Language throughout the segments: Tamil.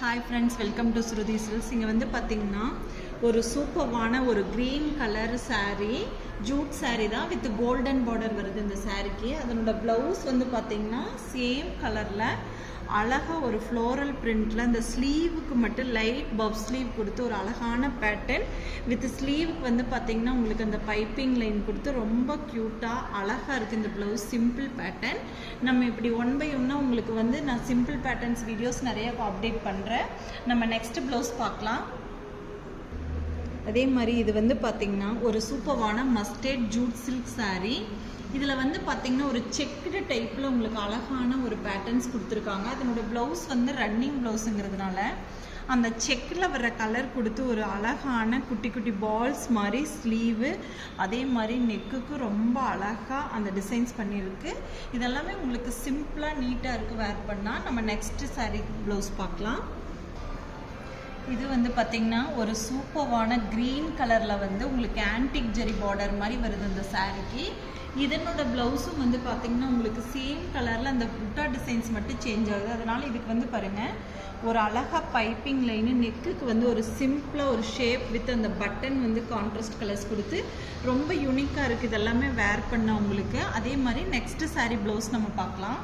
Hi friends, welcome to Shruti Silks. இங்க வந்து பாத்தீங்கன்னா ஒரு சூப்பரான ஒரு green color saree, jute saree தான் with golden border வருது இந்த சாரிக்கு. அதனோட blouse வந்து பாத்தீங்கன்னா same கலர்ல அழகா ஒரு floral printல அந்த ஸ்லீவுக்கு மட்டும் லைட் பஃப் ஸ்லீவ் கொடுத்து ஒரு அழகான பேட்டர்ன் வித் ஸ்லீவுக்கு வந்து பாத்தீங்கன்னா உங்களுக்கு அந்த பைப்பிங் லைன் கொடுத்து ரொம்ப கியூட்டா அழகா இருக்கு இந்த ப்ளவுஸ். Simple pattern. நம்ம இப்படி ஒன் பை ஒன்னா உங்களுக்கு வந்து நான் சிம்பிள் பேட்டர்ன்ஸ் வீடியோஸ் நிறைய அப்டேட் பண்றேன். நம்ம நெக்ஸ்ட் ப்ளவுஸ் பார்க்கலாம். அதே மாதிரி இது வந்து பாத்தீங்கன்னா ஒரு சூப்பரான மஸ்டர்ட் ஜூட் சில்க் saree. இதில் வந்து பார்த்தீங்கன்னா ஒரு செக்குடு டைப்பில் உங்களுக்கு அழகான ஒரு பேட்டர்ன்ஸ் கொடுத்துருக்காங்க. அதனோட ப்ளவுஸ் வந்து ரன்னிங் ப்ளவுஸுங்கிறதுனால அந்த செக்கில் வர்ற கலர் கொடுத்து ஒரு அழகான குட்டி குட்டி பால்ஸ் மாதிரி ஸ்லீவு, அதே மாதிரி நெக்குக்கு ரொம்ப அழகாக அந்த டிசைன்ஸ் பண்ணியிருக்கு. இதெல்லாமே உங்களுக்கு சிம்பிளாக நீட்டாக இருக்குது வேர் பண்ணால். நம்ம நெக்ஸ்ட் saree ப்ளவுஸ் பார்க்கலாம். இது வந்து பார்த்தீங்கன்னா ஒரு சூப்பரான க்ரீன் கலரில் வந்து உங்களுக்கு ஆன்டிக் ஜெரி பார்டர் மாதிரி வருது இந்த சாரிக்கு. இதனோட ப்ளவுஸும் வந்து பார்த்தீங்கன்னா உங்களுக்கு சேம் கலரில் அந்த புட்டா டிசைன்ஸ் மட்டும் சேஞ்ச் ஆகுது. அதனால் இதுக்கு வந்து பாருங்கள் ஒரு அழகாக பைப்பிங் லைனு, நெக்குக்கு வந்து ஒரு சிம்பிளாக ஒரு ஷேப் வித் அந்த பட்டன் வந்து கான்ட்ராஸ்ட் கலர்ஸ் கொடுத்து ரொம்ப யூனிக்காக இருக்குது. இதெல்லாமே வேர் பண்ண உங்களுக்கு. அதே மாதிரி நெக்ஸ்ட் saree ப்ளவுஸ் நம்ம பார்க்கலாம்.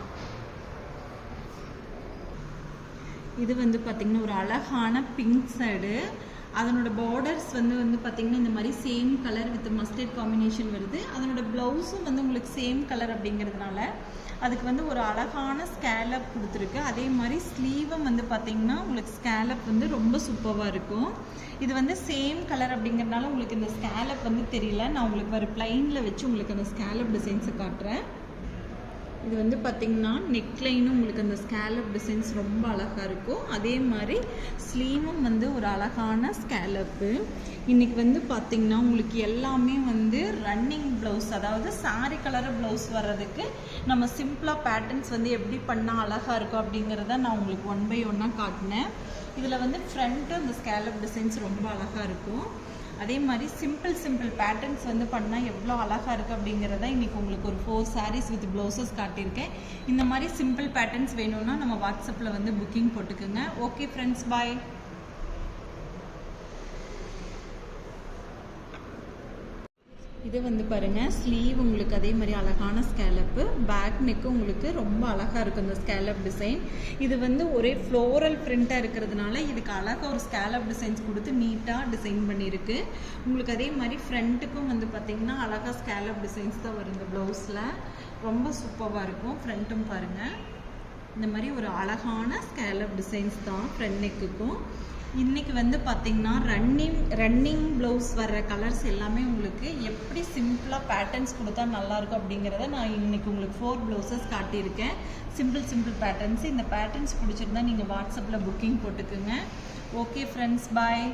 இது வந்து பார்த்திங்கன்னா ஒரு அழகான பிங்க் சைடு. அதனோட பார்டர்ஸ் வந்து பார்த்திங்கன்னா இந்த மாதிரி same colour with mustard combination வருது. அதனோட ப்ளவுஸும் வந்து உங்களுக்கு சேம் கலர் அப்படிங்கிறதுனால அதுக்கு வந்து ஒரு அழகான ஸ்கேலப் கொடுத்துருக்கு. அதே மாதிரி ஸ்லீவும் வந்து பார்த்திங்கன்னா உங்களுக்கு ஸ்கேலப் வந்து ரொம்ப சூப்பராக இருக்கும். இது வந்து சேம் கலர் அப்படிங்கிறதுனால உங்களுக்கு இந்த ஸ்கேலப் வந்து தெரியல. நான் உங்களுக்கு ஒரு பிளைனில் வச்சு உங்களுக்கு அந்த ஸ்கேலப் டிசைன்ஸை காட்டுறேன். இது வந்து பார்த்திங்கன்னா நெக்லைனும் உங்களுக்கு அந்த ஸ்கேலப் டிசைன்ஸ் ரொம்ப அழகாக இருக்கும். அதே மாதிரி ஸ்லீவும் வந்து ஒரு அழகான ஸ்கேலப்பு. இன்றைக்கி வந்து பார்த்திங்கன்னா உங்களுக்கு எல்லாமே வந்து ரன்னிங் ப்ளவுஸ், அதாவது சாரி கலர் ப்ளவுஸ் வர்றதுக்கு நம்ம சிம்பிளாக பேட்டர்ன்ஸ் வந்து எப்படி பண்ணால் அழகாக இருக்கும் அப்படிங்கிறத நான் உங்களுக்கு ஒன் பை ஒன்னாக காட்டினேன். இதில் வந்து ஃப்ரண்ட்டு அந்த ஸ்கேலப் டிசைன்ஸ் ரொம்ப அழகாக இருக்கும். அதே மாதிரி சிம்பிள் பேட்டர்ன்ஸ் வந்து பண்ணால் எவ்வளோ அழகாக இருக்குது அப்படிங்கிறத இன்றைக்கி உங்களுக்கு ஒரு 4 sarees வித் ப்ளவுசஸ் காட்டியிருக்கேன். இந்த மாதிரி சிம்பிள் பேட்டர்ன்ஸ் வேணும்னா நம்ம வாட்ஸ்அப்பில் வந்து புக்கிங் போட்டுக்குங்க. ஓகே ஃப்ரெண்ட்ஸ், பாய். இது வந்து பாருங்கள் ஸ்லீவ் உங்களுக்கு அதே மாதிரி அழகான ஸ்கேலப்பு, பேக் நெக்கு உங்களுக்கு ரொம்ப அழகாக இருக்கும் இந்த ஸ்கேலப் டிசைன். இது வந்து ஒரே ஃப்ளோரல் பிரிண்ட்டாக இருக்கிறதுனால இதுக்கு அழகாக ஒரு ஸ்கேலப் டிசைன்ஸ் கொடுத்து நீட்டாக டிசைன் பண்ணியிருக்கு. உங்களுக்கு அதே மாதிரி ஃப்ரண்ட்டுக்கும் வந்து பார்த்திங்கன்னா அழகாக ஸ்கேலப் டிசைன்ஸ் தான் வரும் இந்த ப்ளவுஸில். ரொம்ப சூப்பராக இருக்கும். ஃப்ரண்ட்டும் பாருங்கள் இந்த மாதிரி ஒரு அழகான ஸ்கேலப் டிசைன்ஸ் தான் ஃப்ரண்ட் நெக்குக்கும். இன்றைக்கி வந்து பார்த்திங்கன்னா ரன்னிங் ப்ளவுஸ் வர்ற கலர்ஸ் எல்லாமே உங்களுக்கு எப்படி சிம்பிளாக பேட்டர்ன்ஸ் கொடுத்தா நல்லாயிருக்கும் அப்படிங்கிறத நான் இன்றைக்கி உங்களுக்கு 4 ப்ளவுசஸ் காட்டியிருக்கேன். Simple patterns. இந்த பேட்டர்ன்ஸ் பிடிச்சிருந்தா நீங்கள் வாட்ஸ்அப்பில் புக்கிங் போட்டுக்குங்க. ஓகே ஃப்ரெண்ட்ஸ், பாய்.